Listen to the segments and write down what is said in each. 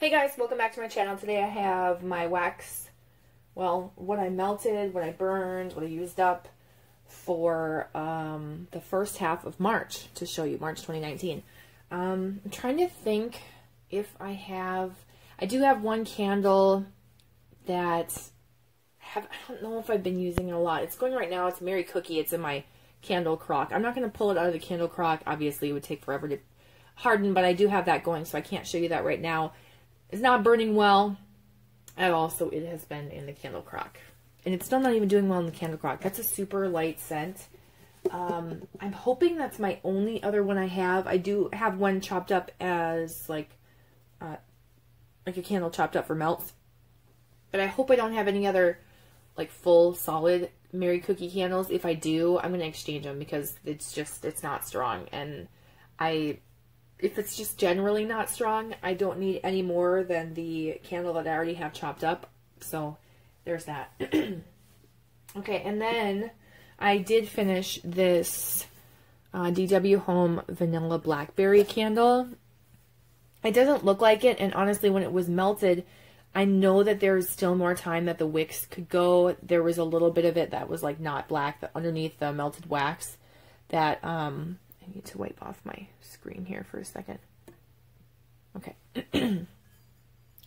Hey guys, welcome back to my channel. Today I have my wax, well, what I melted, what I burned, what I used up for the first half of March to show you, March 2019. I'm trying to think if I do have one candle that I don't know if I've been using it a lot. It's going right now, it's Mary Cookie, it's in my candle crock. I'm not going to pull it out of the candle crock, obviously it would take forever to harden, but I do have that going, so I can't show you that right now. It's not burning well at all, so it has been in the candle crock. And it's still not even doing well in the candle crock. That's a super light scent. I'm hoping that's my only other one I have. I do have one chopped up as like a candle chopped up for melts. But I hope I don't have any other like full solid Mary Cookie candles. If I do, I'm going to exchange them because it's not strong. And if it's just generally not strong, I don't need any more than the candle that I already have chopped up. So there's that. Okay, and then I did finish this DW Home Vanilla Blackberry candle. It doesn't look like it, and honestly, when it was melted, I know that there's still more time that the wicks could go. There was a little bit of it that was like not black, underneath the melted wax that I need to wipe off my screen here for a second. Okay.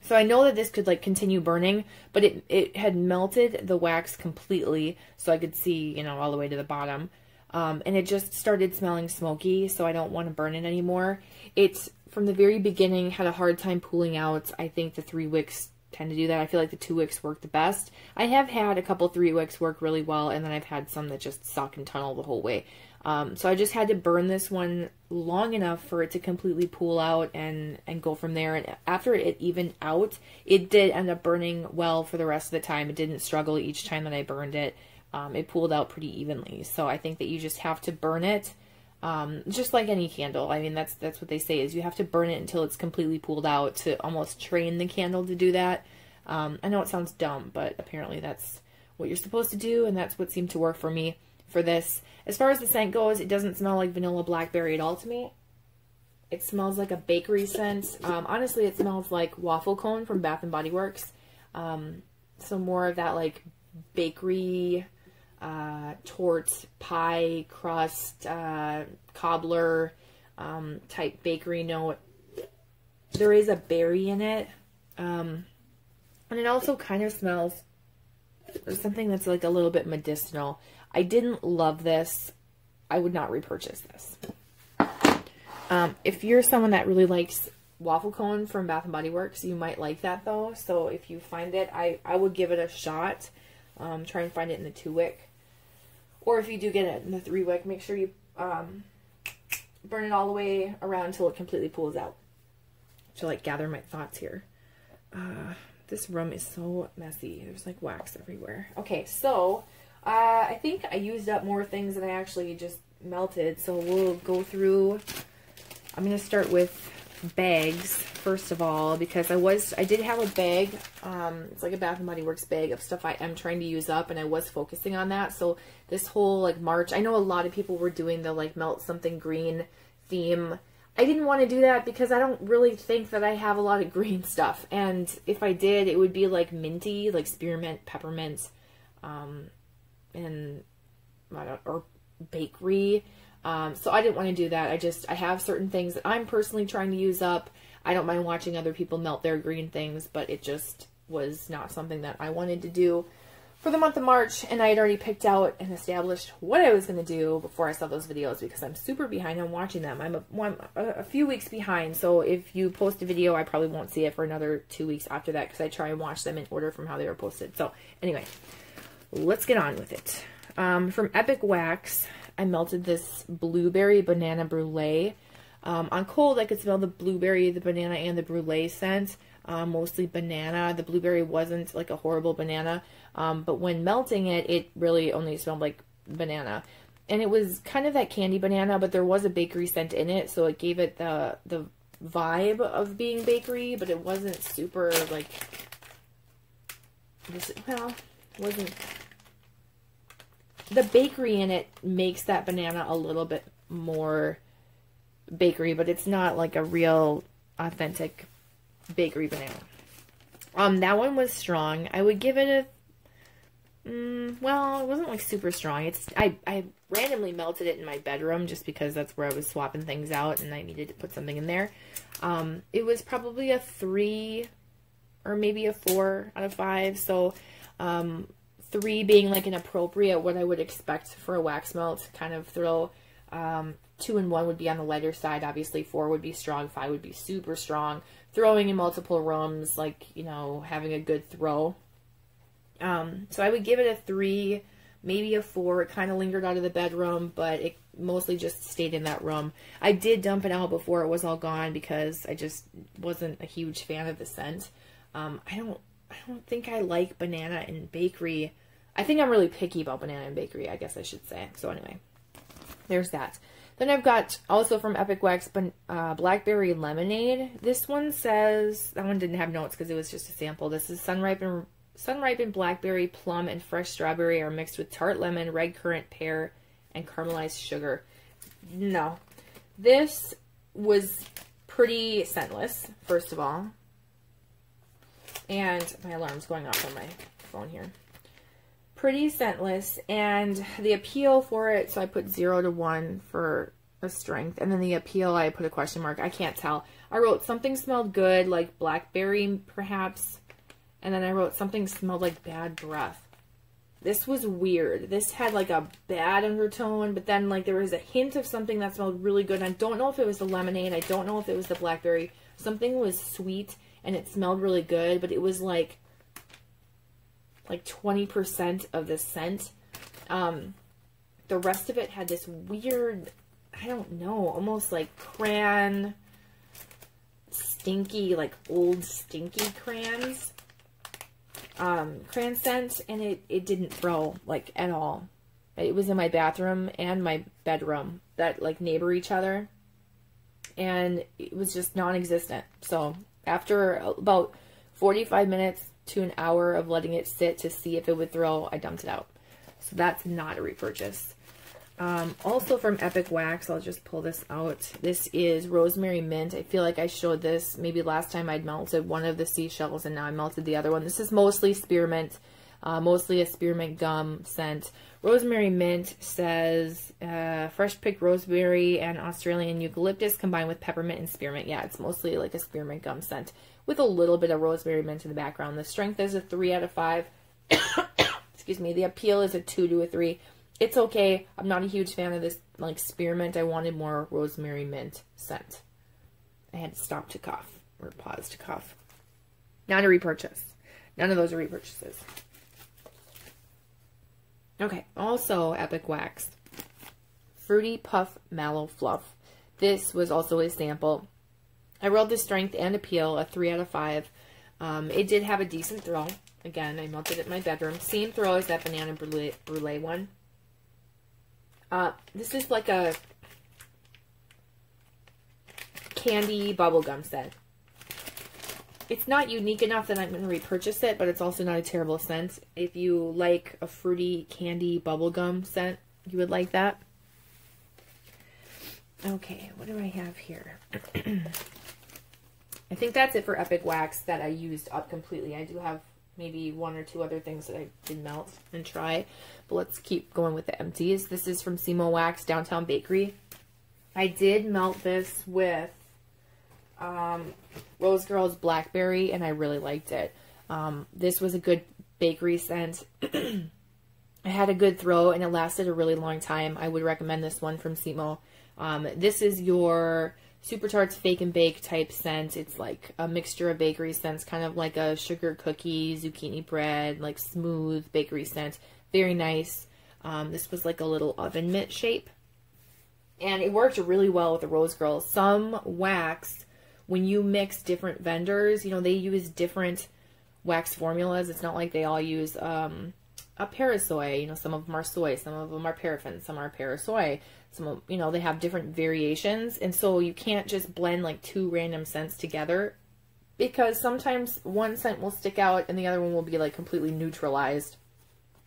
So I know that this could like continue burning, but it had melted the wax completely, so I could see, you know, all the way to the bottom. And it just started smelling smoky, so I don't want to burn it anymore. It's, from the very beginning, had a hard time pooling out. I think the 3 wicks tend to do that. I feel like the 2 wicks work the best. I have had a couple 3 wicks work really well, and then I've had some that just suck and tunnel the whole way. So I just had to burn this one long enough for it to completely pool out and go from there. And after it evened out, it did end up burning well for the rest of the time. It didn't struggle each time that I burned it. It pooled out pretty evenly. So I think that you just have to burn it, just like any candle. I mean, that's what they say, is you have to burn it until it's completely pooled out to almost train the candle to do that. I know it sounds dumb, but apparently that's what you're supposed to do, and that's what seemed to work for me for this. As far as the scent goes, it doesn't smell like vanilla blackberry at all to me. It smells like a bakery scent. Honestly, it smells like waffle cone from Bath & Body Works. So more of that like bakery, torte, pie, crust, cobbler type bakery note. There is a berry in it. And it also kind of smells, there's something that's like a little bit medicinal. I didn't love this. I would not repurchase this. If you're someone that really likes waffle cone from Bath & Body Works, you might like that though. So if you find it, I would give it a shot. Try and find it in the 2 wick. Or if you do get it in the 3 wick, make sure you burn it all the way around until it completely pools out. To like gather my thoughts here. This room is so messy. There's like wax everywhere. Okay, so I think I used up more things than I actually just melted. So we'll go through. I'm going to start with bags first of all, because I did have a bag. It's like a Bath & Body Works bag of stuff I am trying to use up, and I was focusing on that. So this whole like March, I know a lot of people were doing the like melt something green theme. I didn't want to do that because I don't really think that I have a lot of green stuff. And if I did, it would be like minty, like spearmint, peppermint, or bakery. So I didn't want to do that. I have certain things that I'm personally trying to use up. I don't mind watching other people melt their green things, but it just was not something that I wanted to do for the month of March, and I had already picked out and established what I was going to do before I saw those videos, because I'm super behind on watching them. I'm a few weeks behind, so if you post a video, I probably won't see it for another 2 weeks after that, because I try and watch them in order from how they were posted. So anyway, let's get on with it. From Epic Wax, I melted this blueberry banana brulee. On cold, I could smell the blueberry, the banana, and the brulee scent. Mostly banana. The blueberry wasn't like a horrible banana. But when melting it, it really only smelled like banana. And it was kind of that candy banana, but there was a bakery scent in it, so it gave it the vibe of being bakery, but it wasn't super like, well, wasn't, the bakery in it makes that banana a little bit more bakery, but it's not like a real authentic Bakery Banana. That one was strong. I would give it a, well, it wasn't like super strong. I randomly melted it in my bedroom just because that's where I was swapping things out and I needed to put something in there. It was probably a 3 or maybe a 4 out of 5. So, 3 being like an appropriate, what I would expect for a wax melt kind of throw. 2 and 1 would be on the lighter side. Obviously 4 would be strong. 5 would be super strong. Throwing in multiple rooms, like, you know, having a good throw. So I would give it a 3, maybe a 4. It kind of lingered out of the bedroom, but it mostly just stayed in that room. I did dump it out before it was all gone because I just wasn't a huge fan of the scent. I don't think I like banana in bakery. I think I'm really picky about banana in bakery, I guess I should say. So anyway, there's that. Then I've got, also from Epic Wax, Blackberry Lemonade. This one says, that one didn't have notes because it was just a sample. This is sun-ripened blackberry, plum, and fresh strawberry are mixed with tart lemon, red currant, pear, and caramelized sugar. No. This was pretty scentless, first of all. And my alarm's going off on my phone here. Pretty scentless, and the appeal for it, so I put 0 to 1 for a strength, and then the appeal I put a question mark. I can't tell. I wrote something smelled good, like blackberry perhaps, and then I wrote something smelled like bad breath. This was weird. This had like a bad undertone, but then like there was a hint of something that smelled really good. I don't know if it was the lemonade. I don't know if it was the blackberry. Something was sweet and it smelled really good, but it was like 20% of the scent. The rest of it had this weird, I don't know, almost like crayon, stinky, like old stinky crayons. Crayon scent, and it didn't throw like at all. It was in my bathroom and my bedroom that like neighbor each other, and it was just non-existent. So after about 45 minutes to an hour of letting it sit to see if it would throw, I dumped it out. So that's not a repurchase. Also from Epic Wax, I'll just pull this out. This is Rosemary Mint. I feel like I showed this maybe last time I'd melted one of the seashells and now I melted the other one. This is mostly spearmint, mostly a spearmint gum scent. Rosemary Mint says fresh picked rosemary and Australian eucalyptus combined with peppermint and spearmint. Yeah, it's mostly like a spearmint gum scent with a little bit of rosemary mint in the background. The strength is a 3 out of 5. Excuse me. The appeal is a 2 to a 3. It's okay. I'm not a huge fan of this like spearmint. I wanted more rosemary mint scent. I had to stop to cough or pause to cough. Not a repurchase. None of those are repurchases. Okay. Also Epic Wax. Fruity Puff Mallow Fluff. This was also a sample. I rolled the strength and appeal, a 3 out of 5. It did have a decent throw. Again, I melted it in my bedroom. Same throw as that banana brulee one. This is like a candy bubblegum scent. It's not unique enough that I'm going to repurchase it, but it's also not a terrible scent. If you like a fruity candy bubblegum scent, you would like that. Okay, what do I have here? I think that's it for Epic Wax that I used up completely. I do have maybe 1 or 2 other things that I did melt and try. But let's keep going with the empties. This is from Simo Wax Downtown Bakery. I did melt this with Rose Girls Blackberry, and I really liked it. This was a good bakery scent. I had a good throw, and it lasted a really long time. I would recommend this one from Simo. This is your Super Tarts Fake and Bake type scent. It's like a mixture of bakery scents, kind of like a sugar cookie, zucchini bread, like smooth bakery scent. Very nice. This was like a little oven mitt shape. And it worked really well with the Rose Girls. Some wax, when you mix different vendors, you know, they use different wax formulas. It's not like they all use a parasoy. You know, some of them are soy, some of them are paraffin, some are parasoy. Some of, you know, they have different variations. And so you can't just blend like 2 random scents together, because sometimes one scent will stick out and the other one will be like completely neutralized.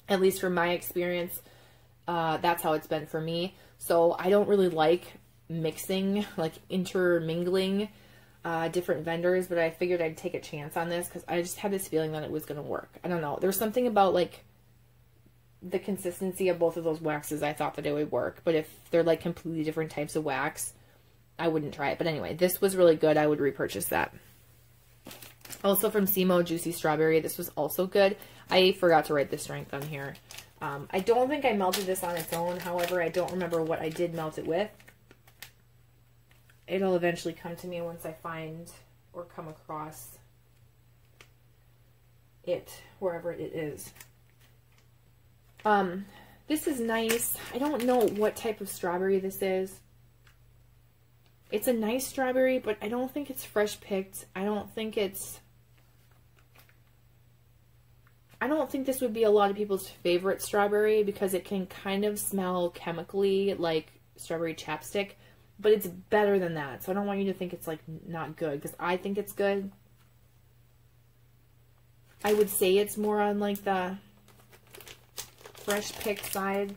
At least from my experience, that's how it's been for me. So I don't really like mixing, like intermingling different vendors, but I figured I'd take a chance on this because I just had this feeling that it was going to work. I don't know. There's something about like the consistency of both of those waxes. I thought that it would work, but if they're like completely different types of wax, I wouldn't try it. But anyway, this was really good. I would repurchase that. Also from Simo, Juicy Strawberry. This was also good. I forgot to write the strength on here. I don't think I melted this on its own. However, I don't remember what I did melt it with. It'll eventually come to me once I find or come across it, wherever it is. This is nice. I don't know what type of strawberry this is. It's a nice strawberry, but I don't think it's fresh picked. I don't think this would be a lot of people's favorite strawberry because it can kind of smell chemically like strawberry chapstick, but it's better than that. So I don't want you to think it's like not good because I think it's good. I would say it's more on like the fresh picked side.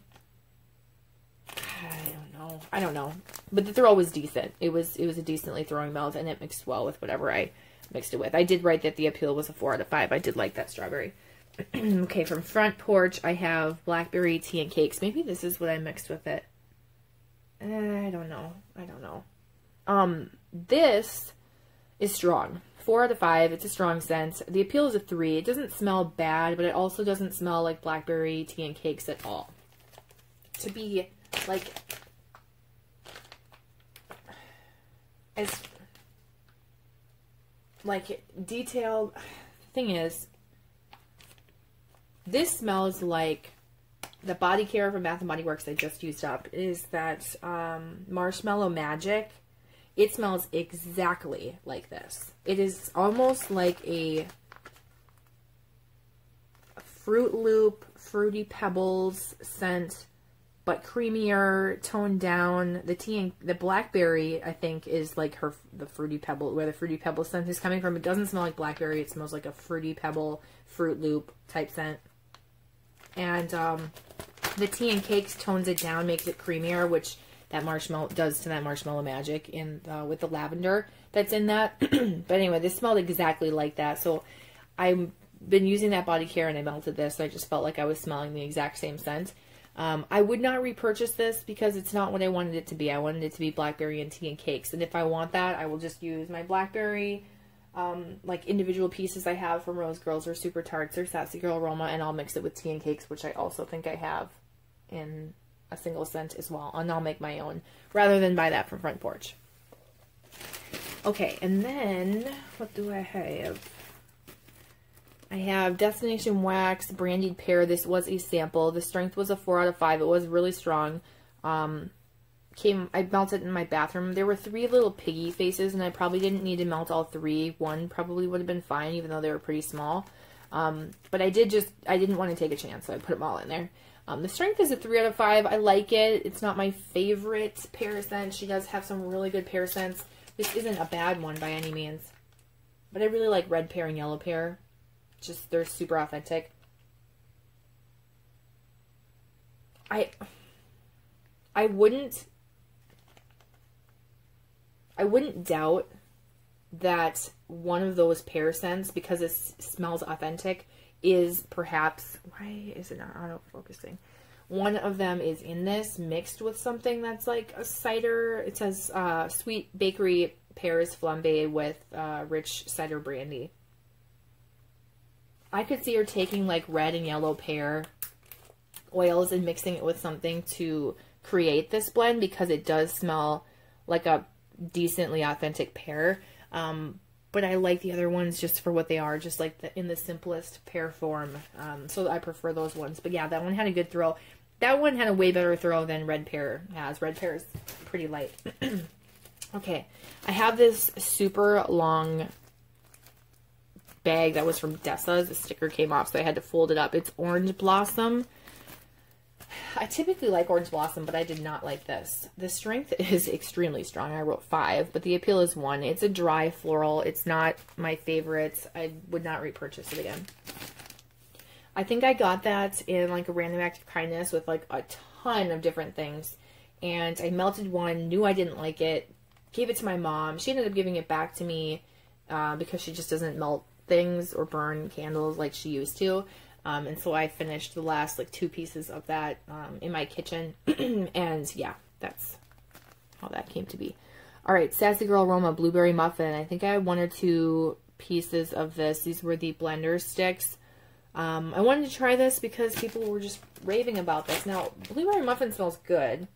I don't know. But the throw was decent. It was a decently throwing melt, and it mixed well with whatever I mixed it with. I did write that the appeal was a 4 out of 5. I did like that strawberry. Okay, from Front Porch, I have blackberry tea and cakes. Maybe this is what I mixed with it. I don't know. This is strong. 4 out of 5. It's a strong scent. The appeal is a 3. It doesn't smell bad, but it also doesn't smell like blackberry tea and cakes at all. To be like as like detailed. The thing is, this smells like the body care from Bath & Body Works I just used up. Is that Marshmallow Magic. It smells exactly like this. It is almost like a Fruit Loop, Fruity Pebbles scent, but creamier, toned down. The blackberry, I think, is like the Fruity Pebble, where the Fruity Pebble scent is coming from. It doesn't smell like blackberry. It smells like a Fruity Pebble, Fruit Loop type scent. And the tea and cakes tones it down, makes it creamier, which that marshmallow does to that Marshmallow Magic in with the lavender that's in that. But anyway, this smelled exactly like that. So I've been using that body care and I melted this. So I just felt like I was smelling the exact same scent. I would not repurchase this because it's not what I wanted it to be. I wanted it to be blackberry and tea and cakes. And if I want that, I will just use my blackberry, like individual pieces I have from Rose Girls or Super Tarts or Sassy Girl Aroma, and I'll mix it with tea and cakes, which I also think I have in a single scent as well. And I'll make my own rather than buy that from Front Porch. Okay, and then what do I have? I have Destination Wax Brandied Pear. This was a sample. The strength was a 4 out of 5. It was really strong. I melted it in my bathroom. There were 3 little piggy faces, and I probably didn't need to melt all 3. One probably would have been fine, even though they were pretty small. But I didn't want to take a chance, so I put them all in there. The strength is a 3 out of 5. I like it. It's not my favorite pear scent. She does have some really good pear scents. This isn't a bad one by any means. But I really like red pear and yellow pear. Just, they're super authentic. I wouldn't doubt that one of those pear scents, because it smells authentic, is perhaps, why is it not auto-focusing? One of them is in this, mixed with something that's like a cider. It says Sweet Bakery Pears Flambe with rich cider brandy. I could see her taking like red and yellow pear oils and mixing it with something to create this blend, because it does smell like a decently authentic pear. But I like the other ones just for what they are, just like in the simplest pear form. So I prefer those ones. But yeah, that one had a good throw. That one had a way better throw than red pear has. Red pear is pretty light. Okay, I have this super long bag that was from Dessa's. The sticker came off, so I had to fold it up. It's Orange Blossom. I typically like Orange Blossom, but I did not like this. The strength is extremely strong. I wrote 5, but the appeal is 1. It's a dry floral. It's not my favorite. I would not repurchase it again. I think I got that in like a random act of kindness with like a ton of different things. And I melted one, knew I didn't like it, gave it to my mom. She ended up giving it back to me because she just doesn't melt things or burn candles like she used to. And so I finished the last like 2 pieces of that in my kitchen. And yeah, that's how that came to be. All right, Sassy Girl Aroma Blueberry Muffin. I think I had 1 or 2 pieces of this. These were the blender sticks. I wanted to try this because people were just raving about this. Now, Blueberry Muffin smells good.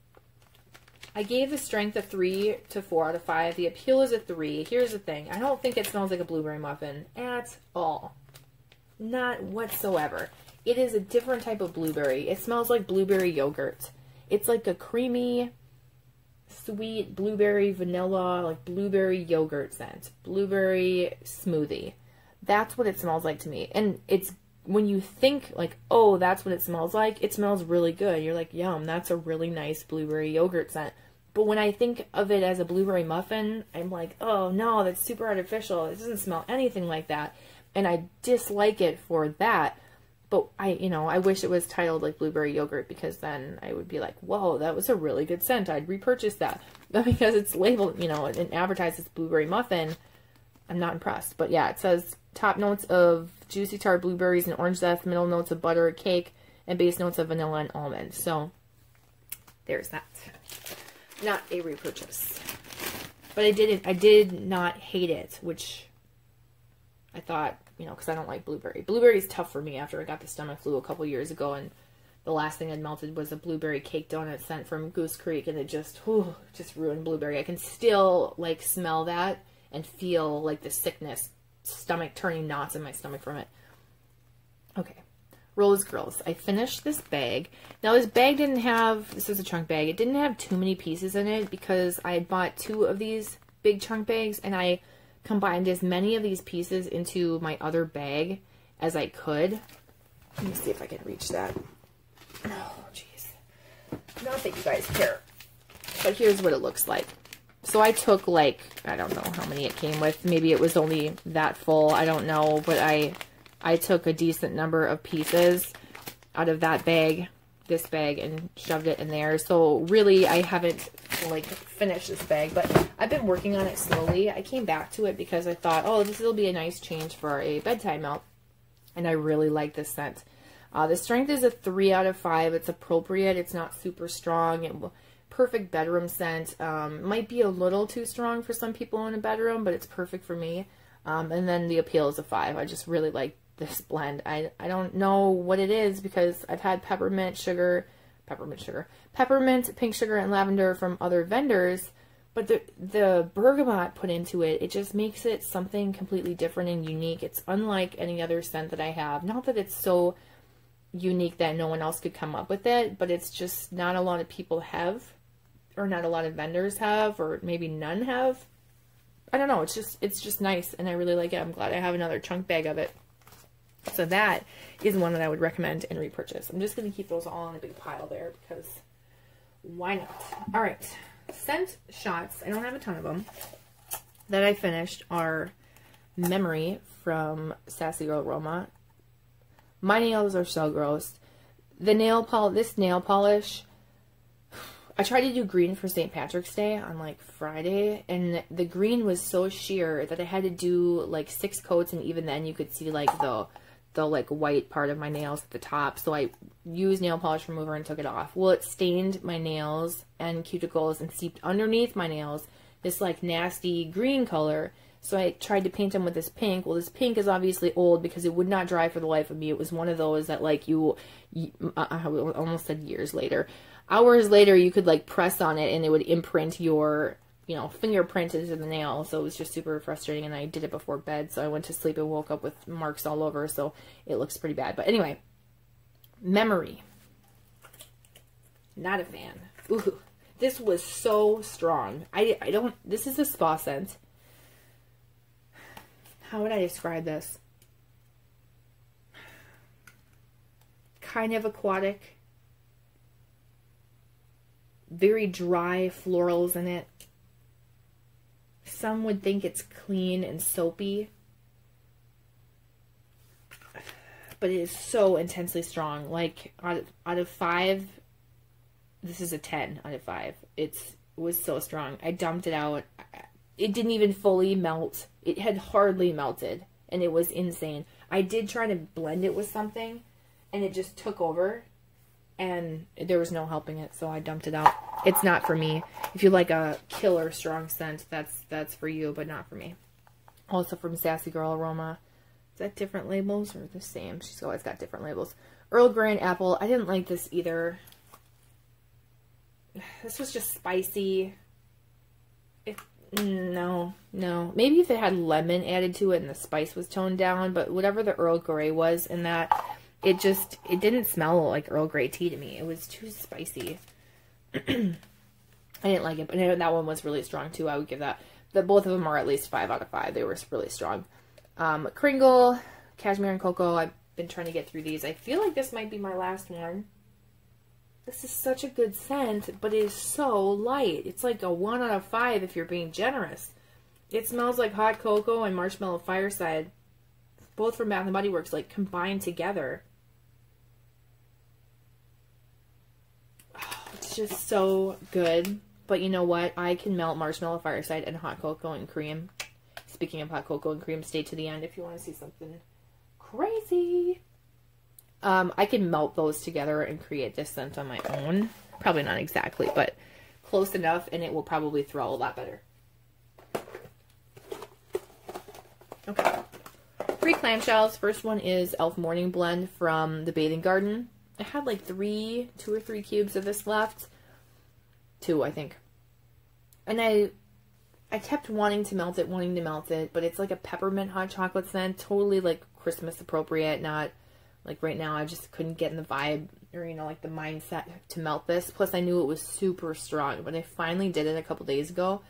I gave the strength a 3 to 4 out of 5. The appeal is a 3. Here's the thing. I don't think it smells like a blueberry muffin at all. Not whatsoever. It is a different type of blueberry. It smells like blueberry yogurt. It's like a creamy, sweet blueberry vanilla, like blueberry yogurt scent. Blueberry smoothie. That's what it smells like to me. And it's, when you think like, oh, that's what it smells like, it smells really good. You're like, yum, that's a really nice blueberry yogurt scent. But when I think of it as a blueberry muffin, I'm like, oh no, that's super artificial. It doesn't smell anything like that. And I dislike it for that. But I wish it was titled like blueberry yogurt, because then I would be like, whoa, that was a really good scent. I'd repurchase that. But because it's labeled, and advertised as blueberry muffin, I'm not impressed. But yeah, it says top notes of juicy tart blueberries and orange zest, middle notes of butter, cake, and base notes of vanilla and almond. So there's that. Not a repurchase. But I did not hate it, which I thought, because I don't like blueberry. Blueberry is tough for me after I got the stomach flu a couple years ago, and the last thing I'd melted was a blueberry cake donut scent from Goose Creek, and it just ruined blueberry. I can still, smell that and feel, the sickness, stomach turning knots in my stomach from it. Okay. Rose Girls. I finished this bag. Now, this bag didn't have, this is a chunk bag, it didn't have too many pieces in it because I had bought 2 of these big chunk bags, and I combined as many of these pieces into my other bag as I could. Let me see if I can reach that. Oh, jeez. Not that you guys care. But here's what it looks like. So I took, I don't know how many it came with. Maybe it was only that full. I don't know. But I took a decent number of pieces out of that bag, this bag, and shoved it in there. So really, I haven't, finished this bag. But I've been working on it slowly. I came back to it because I thought, oh, this will be a nice change for a bedtime melt. And I really like this scent. The strength is a 3 out of 5. It's appropriate. It's not super strong. Perfect bedroom scent. Might be a little too strong for some people in a bedroom, but it's perfect for me. And then the appeal is a 5. I just really like this blend. I don't know what it is because I've had peppermint, pink sugar, and lavender from other vendors, but the bergamot put into it, it just makes it something completely different and unique. It's unlike any other scent that I have. Not that it's so unique that no one else could come up with it, but it's just not a lot of people have, or not a lot of vendors have, or maybe none have. I don't know. It's just nice, and I really like it. I'm glad I have another chunk bag of it. So that is one that I would recommend and repurchase. I'm just going to keep those all in a big pile there because why not? All right. Scent shots. I don't have a ton of them. That I finished are Memory from Sassy Girl Aroma. My nails are so gross. This nail polish, I tried to do green for St. Patrick's Day on Friday, and the green was so sheer that I had to do 6 coats, and even then you could see the white part of my nails at the top. So I used nail polish remover and took it off. Well, it stained my nails and cuticles and seeped underneath my nails this nasty green color. So I tried to paint them with this pink. Well, this pink is obviously old because it would not dry for the life of me. It was one of those that I almost said years later. Hours later, you could press on it and it would imprint your fingerprint into the nail. So it was just super frustrating, and I did it before bed. So I went to sleep and woke up with marks all over. So it looks pretty bad. But anyway, Memory. Not a fan. Ooh, this was so strong. This is a spa scent. How would I describe this? Kind of aquatic. Very dry florals in it. Some would think it's clean and soapy. But it is so intensely strong. Out of 5, this is a 10 out of 5. It's was so strong. I dumped it out. It didn't even fully melt. It had hardly melted, and it was insane. I did try to blend it with something, and it just took over, and there was no helping it, so I dumped it out. It's not for me. If you like a killer strong scent, that's for you, but not for me. Also from Sassy Girl Aroma. Is that different labels or the same? She's always got different labels. Earl Grey and Apple. I didn't like this either. This was just spicy. No. Maybe if it had lemon added to it and the spice was toned down, but whatever the Earl Grey was in that, it didn't smell like Earl Grey tea to me. It was too spicy. I didn't like it, but that one was really strong too. I would give that. Both of them are at least 5 out of 5. They were really strong. Kringle, Cashmere and Cocoa. I've been trying to get through these. I feel like this might be my last one. This is such a good scent, but it is so light. It's like a 1 out of 5 if you're being generous. It smells like hot cocoa and marshmallow fireside, both from Bath & Body Works, like combined together. Oh, it's just so good. But you know what? I can melt marshmallow fireside and hot cocoa and cream. Speaking of hot cocoa and cream, stay to the end if you want to see something crazy. I can melt those together and create this scent on my own. Probably not exactly, but close enough, and it will probably throw a lot better. Okay. 3 clamshells. First one is Elf Morning Blend from the Bathing Garden. I had like 2 or 3 cubes of this left. 2, I think. And I kept wanting to melt it, but it's like a peppermint hot chocolate scent. Totally like Christmas appropriate, not like right now. I just couldn't get in the vibe or, you know, like the mindset to melt this. Plus I knew it was super strong, but I finally did it a couple days ago,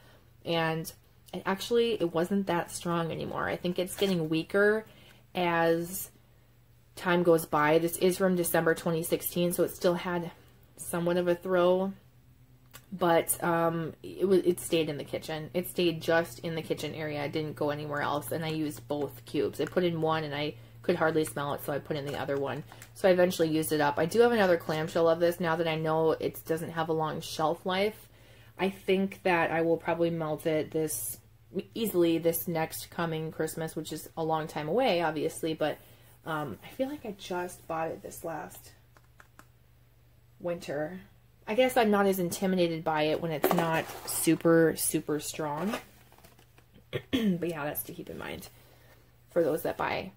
and it wasn't that strong anymore. I think it's getting weaker as time goes by. This is from December 2016, so it still had somewhat of a throw, but it stayed in the kitchen. It stayed just in the kitchen area. It didn't go anywhere else, and I used both cubes. I put in one, and I could hardly smell it, so I put in the other one. So I eventually used it up. I do have another clamshell of this now that I know it doesn't have a long shelf life. I think that I will probably melt it easily this next coming Christmas, which is a long time away, obviously, but I feel like I just bought it this last winter. I guess I'm not as intimidated by it when it's not super, super strong. But yeah, that's to keep in mind for those that buy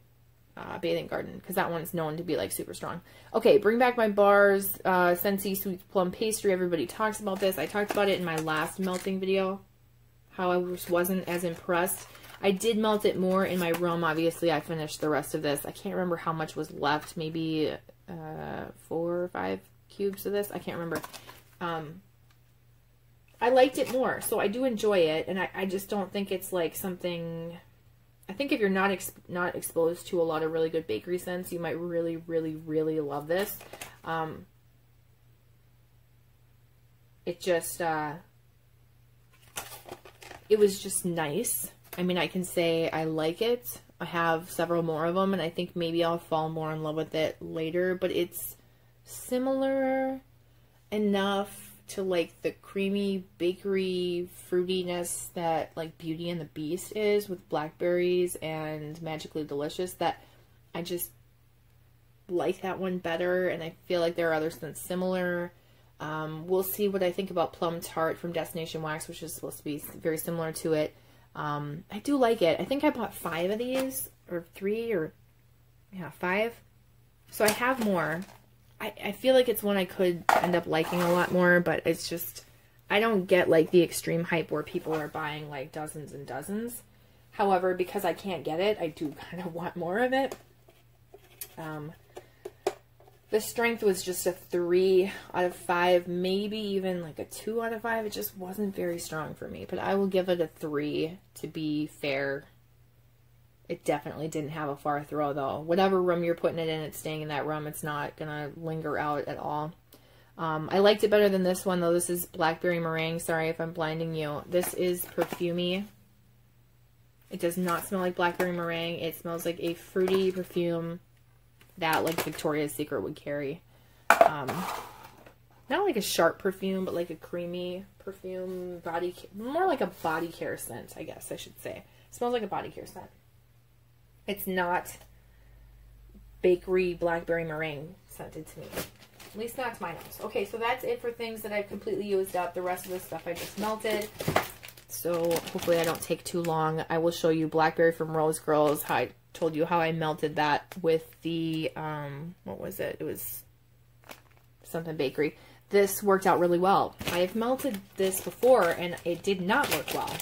Bathing Garden, because that one's known to be like super strong. Okay, Bring Back My Bars, Scentsy Sweet Plum Pastry. Everybody talks about this. I talked about it in my last melting video, how I just wasn't as impressed. I did melt it more in my room. Obviously, I finished the rest of this. I can't remember how much was left. Maybe 4 or 5 cubes of this. I can't remember. I liked it more, so I do enjoy it, and I just don't think it's like something. I think if you're not exposed to a lot of really good bakery scents, you might really, really, really love this. It just, it was just nice. I mean, I can say I like it. I have several more of them, and I think maybe I'll fall more in love with it later, but it's similar enough to like the creamy bakery fruitiness that like Beauty and the Beast is with blackberries and Magically Delicious, that I just like that one better, and I feel like there are other scents similar. We'll see what I think about Plum Tart from Destination Wax, which is supposed to be very similar to it. I do like it. I think I bought 5 of these, or 3, or yeah, 5. So I have more. I feel like it's one I could end up liking a lot more, but it's just, I don't get like the extreme hype where people are buying like dozens and dozens. However, because I can't get it, I do kind of want more of it. The strength was just a 3 out of 5, maybe even like a 2 out of 5. It just wasn't very strong for me, but I will give it a 3 to be fair. It definitely didn't have a far throw, though. Whatever room you're putting it in, it's staying in that room. It's not going to linger out at all. I liked it better than this one, though. This is Blackberry Meringue. Sorry if I'm blinding you. This is perfumey. It does not smell like Blackberry Meringue. It smells like a fruity perfume that, like, Victoria's Secret would carry. not like a sharp perfume, but like a creamy perfume, more like a body care scent, I guess I should say. It smells like a body care scent. It's not bakery blackberry meringue scented to me. At least not to my nose. Okay, so that's it for things that I've completely used up. The rest of the stuff I just melted. So hopefully I don't take too long. I will show you Blackberry from Rose Girls. How I told you how I melted that with the, what was it? It was something bakery. This worked out really well. I have melted this before and it did not work well.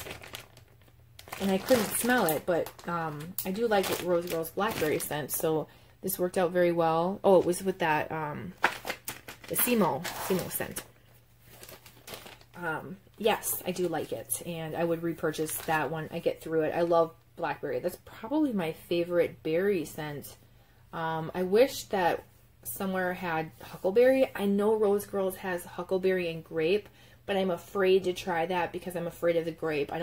And I couldn't smell it, but I do like Rose Girls Blackberry scent, so this worked out very well. Oh, it was with that, the Simo scent. Yes, I do like it, and I would repurchase that when I get through it. I love blackberry. That's probably my favorite berry scent. I wish that somewhere had huckleberry. I know Rose Girls has huckleberry and grape, but I'm afraid to try that because I'm afraid of the grape. I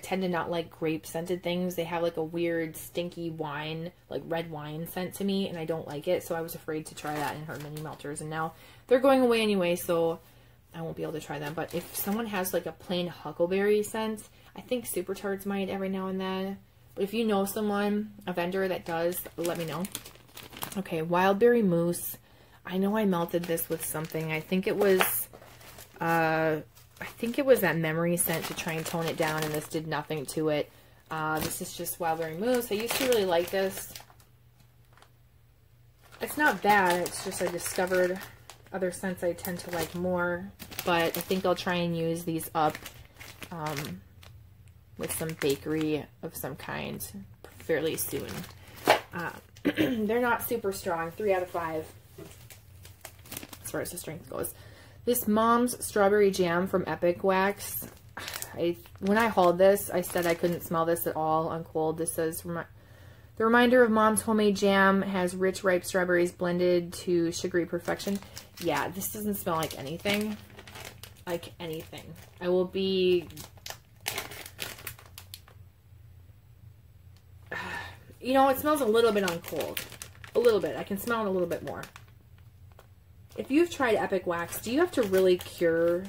tend to not like grape scented things. They have like a weird stinky wine, like red wine scent to me, and I don't like it, so I was afraid to try that in her mini melters, and now they're going away anyway, so I won't be able to try them. But if someone has like a plain huckleberry scent, I think Super Tarts might every now and then. But if you know someone, a vendor that does, let me know. Okay, Wildberry Mousse. I know I melted this with something. I think it was that memory scent to try and tone it down, and this did nothing to it. This is just Wildberry Mousse. I used to really like this. It's not bad. It's just I discovered other scents I tend to like more, but I think I'll try and use these up with some bakery of some kind fairly soon. They're not super strong. 3 out of 5 as far as the strength goes. This Mom's Strawberry Jam from Epic Wax. When I hauled this, I said I couldn't smell this at all on cold. This says, the reminder of Mom's homemade jam has rich, ripe strawberries blended to sugary perfection. Yeah, this doesn't smell like anything. Like anything. I will be... You know, it smells a little bit on cold. A little bit. I can smell it a little bit more. If you've tried Epic Wax, do you have to really cure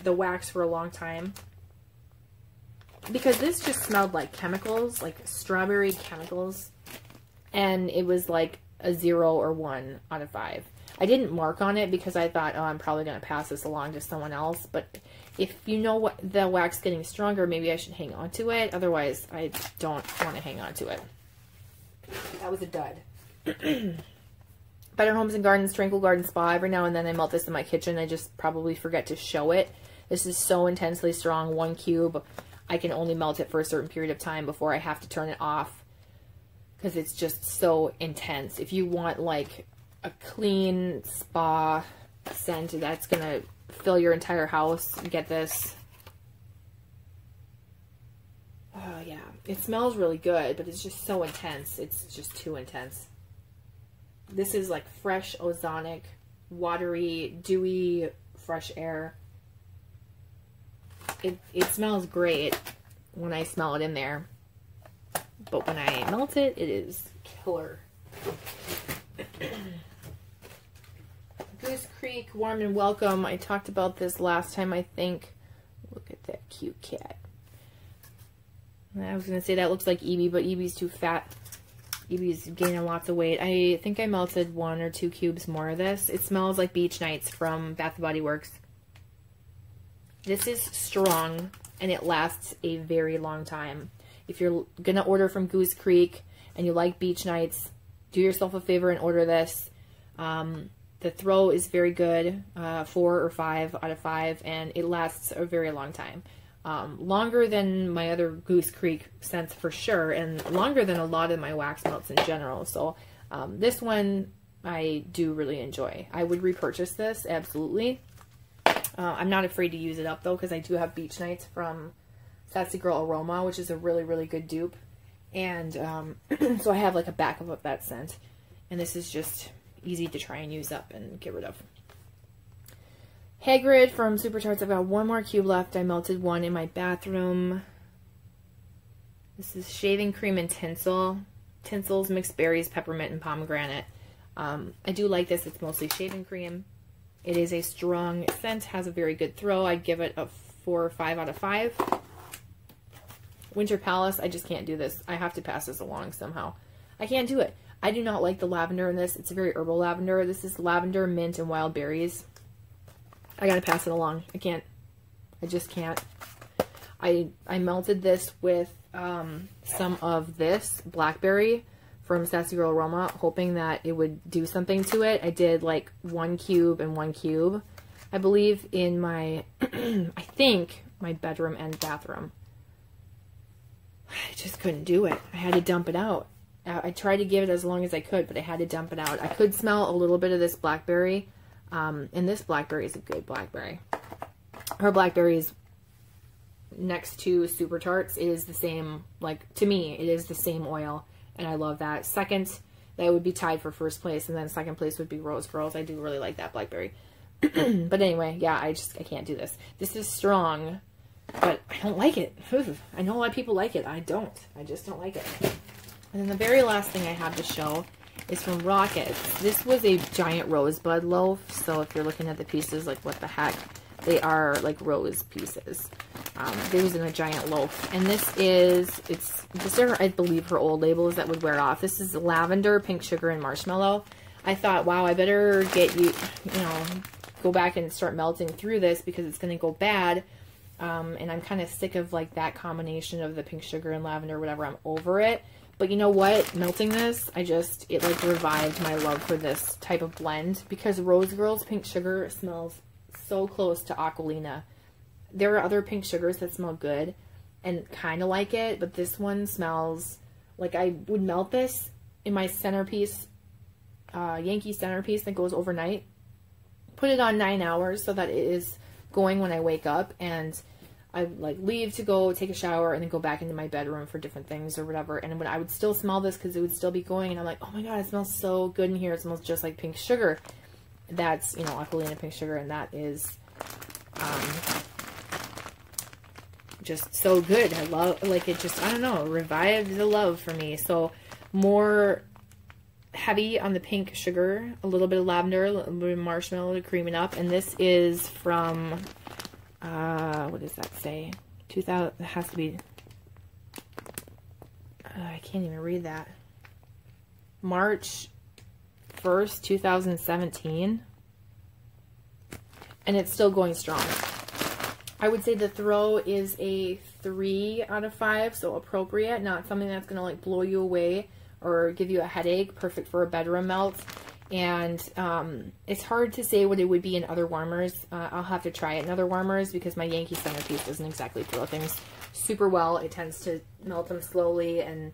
the wax for a long time? Because this just smelled like chemicals, like strawberry chemicals. And it was like a 0 or 1 out of 5. I didn't mark on it because I thought, oh, I'm probably going to pass this along to someone else. But if you know what the wax getting stronger, maybe I should hang on to it. Otherwise, I don't want to hang on to it. That was a dud. Better Homes and Gardens Tranquil Garden Spa. Every now and then I melt this in my kitchen. I just probably forget to show it. This is so intensely strong. 1 cube. I can only melt it for a certain period of time before I have to turn it off. Because it's just so intense. If you want like a clean spa scent that's going to fill your entire house, get this. Oh yeah. It smells really good, but it's just so intense. It's just too intense. This is like fresh, ozonic, watery, dewy, fresh air. It smells great when I smell it in there. But when I melt it, it is killer. Goose Creek Warm and Welcome. I talked about this last time, I think. Look at that cute cat. I was going to say that looks like Evie, but Evie's too fat. Evie's gaining lots of weight. I think I melted 1 or 2 cubes more of this. It smells like Beach Nights from Bath & Body Works. This is strong, and it lasts a very long time. If you're going to order from Goose Creek and you like Beach Nights, do yourself a favor and order this. The throw is very good, 4 or 5 out of 5, and it lasts a very long time. Longer than my other Goose Creek scents for sure, and longer than a lot of my wax melts in general. So this one I do really enjoy. I would repurchase this, absolutely. I'm not afraid to use it up though, because I do have Beach Nights from Sassy Girl Aroma, which is a really, really good dupe. And so I have like a backup of that scent. And this is just easy to try and use up and get rid of. Hagrid from Super Tarts. I've got 1 more cube left. I melted 1 in my bathroom. This is shaving cream and tinsel. Tinsels, mixed berries, peppermint, and pomegranate. I do like this. It's mostly shaving cream. It is a strong scent, has a very good throw. I'd give it a 4 or 5 out of 5. Winter Palace, I just can't do this. I have to pass this along somehow. I can't do it. I do not like the lavender in this. It's a very herbal lavender. This is lavender, mint, and wild berries. I gotta pass it along. I can't. I just can't. I melted this with some of this blackberry from Sassy Girl Aroma, hoping that it would do something to it. I did like 1 cube and 1 cube, I believe, in my, I think, my bedroom and bathroom. I just couldn't do it. I had to dump it out. I tried to give it as long as I could, but I had to dump it out. I could smell a little bit of this blackberry, and this blackberry is a good blackberry. Her blackberry is next to Super Tarts. It is the same, like, to me, it is the same oil, and I love that. Second, that would be tied for first place, and then second place would be Rose Girls. I do really like that blackberry. But anyway, yeah, I can't do this. This is strong, but I don't like it. I know a lot of people like it. I don't. I just don't like it. And then the very last thing I have to show is from Rockets. This was a giant rosebud loaf, so if you're looking at the pieces, like, what the heck? They are, like, rose pieces. It was in a giant loaf. And this is, these are, I believe, her old labels that would wear off. This is lavender, pink sugar, and marshmallow. I thought, wow, I better get you know, go back and start melting through this because it's going to go bad. And I'm kind of sick of, like, that combination of the pink sugar and lavender, whatever. I'm over it. But you know what? Melting this, it like revived my love for this type of blend because Rose Girls Pink Sugar smells so close to Aquilina. There are other pink sugars that smell good and kind of like it, but this one smells like I would melt this in my centerpiece, Yankee Centerpiece that goes overnight. Put it on 9 hours so that it is going when I wake up, and I like leave to go take a shower and then go back into my bedroom for different things or whatever. And when I would still smell this because it would still be going, and I'm like, oh my god, it smells so good in here. It smells just like pink sugar. That's, you know, Aquilina pink sugar, and that is just so good. I love, like, it just, I don't know, revived the love for me. So more heavy on the pink sugar, a little bit of lavender, a little bit of marshmallow to cream it up. And this is from what does that say? 2000, it has to be, I can't even read that. March 1st, 2017. And it's still going strong. I would say the throw is a 3 out of 5, so appropriate, not something that's going to like blow you away or give you a headache, perfect for a bedroom melt. And it's hard to say what it would be in other warmers. I'll have to try it in other warmers because my Yankee Centerpiece doesn't exactly throw things super well. It tends to melt them slowly and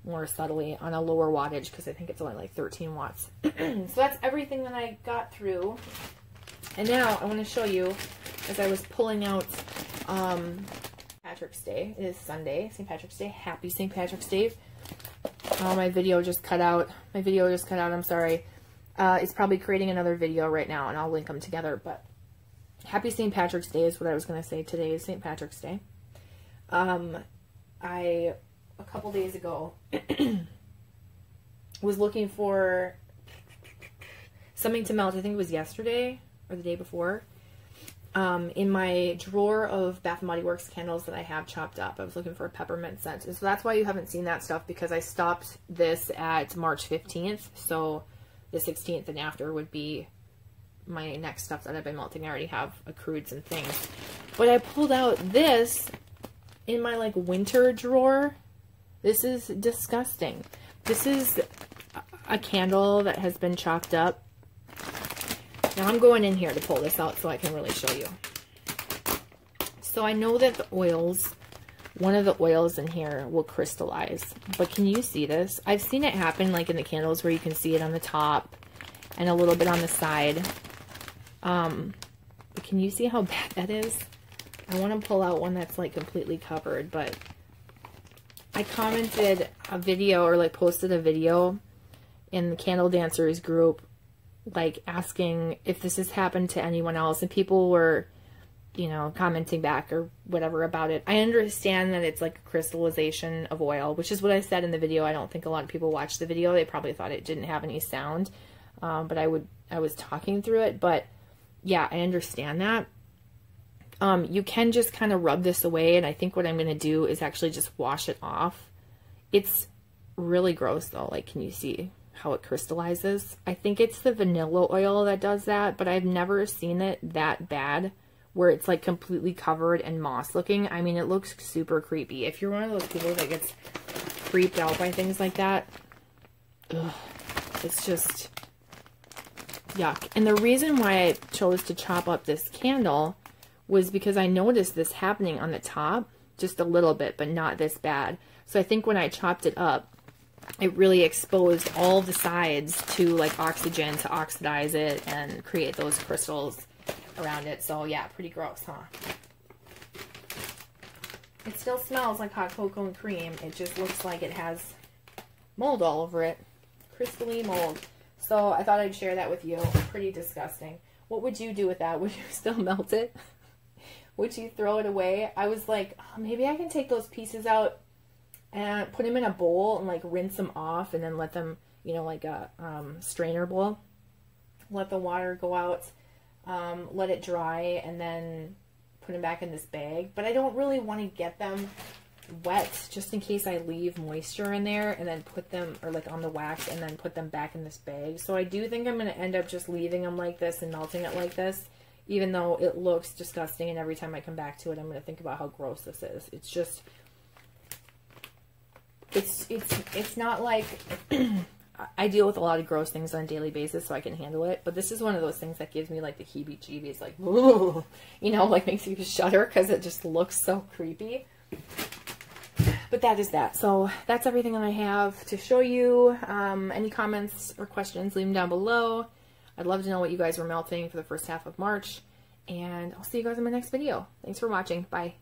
more subtly on a lower wattage because I think it's only like 13 watts. So that's everything that I got through. And now I want to show you, as I was pulling out Patrick's Day. It is Sunday, St. Patrick's Day. Happy St. Patrick's Day. Oh, my video just cut out. My video just cut out. I'm sorry. It's probably creating another video right now, and I'll link them together. But happy St. Patrick's Day is what I was going to say. Today is St. Patrick's Day. A couple days ago, was looking for something to melt. I think it was yesterday or the day before. In my drawer of Bath & Body Works candles that I have chopped up, I was looking for a peppermint scent. And so that's why you haven't seen that stuff, because I stopped this at March 15th. So the 16th and after would be my next stuff that I've been melting. I already have accrued some things. But I pulled out this in my like winter drawer. This is disgusting. This is a candle that has been chopped up. Now I'm going in here to pull this out so I can really show you. So I know that the oils, one of the oils in here will crystallize, but can you see this? I've seen it happen like in the candles where you can see it on the top and a little bit on the side. But can you see how bad that is? I want to pull out one that's like completely covered, but I commented a video or like posted a video in the CandleDancers group, like asking if this has happened to anyone else, and people were, you know, commenting back or whatever about it. I understand that it's like a crystallization of oil, which is what I said in the video. I don't think a lot of people watched the video. They probably thought it didn't have any sound, but I was talking through it. But yeah, I understand that. You can just kind of rub this away, and I think what I'm going to do is actually just wash it off. It's really gross though. Like, can you see how it crystallizes? I think it's the vanilla oil that does that, but I've never seen it that bad where it's like completely covered and moss looking. I mean, it looks super creepy. If you're one of those people that gets creeped out by things like that, ugh, it's just yuck. And the reason why I chose to chop up this candle was because I noticed this happening on the top just a little bit, but not this bad. So I think when I chopped it up, it really exposed all the sides to like oxygen to oxidize it and create those crystals around it. So yeah, pretty gross, huh? It still smells like hot cocoa and cream. It just looks like it has mold all over it. Crystally mold. So I thought I'd share that with you. Pretty disgusting. What would you do with that? Would you still melt it? Would you throw it away? I was like, oh, maybe I can take those pieces out and put them in a bowl and like rinse them off and then let them, you know, like a strainer bowl. Let the water go out, let it dry, and then put them back in this bag. But I don't really want to get them wet just in case I leave moisture in there and then put them, or like on the wax, and then put them back in this bag. So I do think I'm going to end up just leaving them like this and melting it like this, even though it looks disgusting, and every time I come back to it, I'm going to think about how gross this is. It's just, it's not like, I deal with a lot of gross things on a daily basis, so I can handle it, but this is one of those things that gives me like the heebie-jeebies, like, ooh, you know, like makes you shudder because it just looks so creepy. But that is that. So that's everything that I have to show you. Any comments or questions, leave them down below. I'd love to know what you guys were melting for the first half of March. And I'll see you guys in my next video. Thanks for watching. Bye.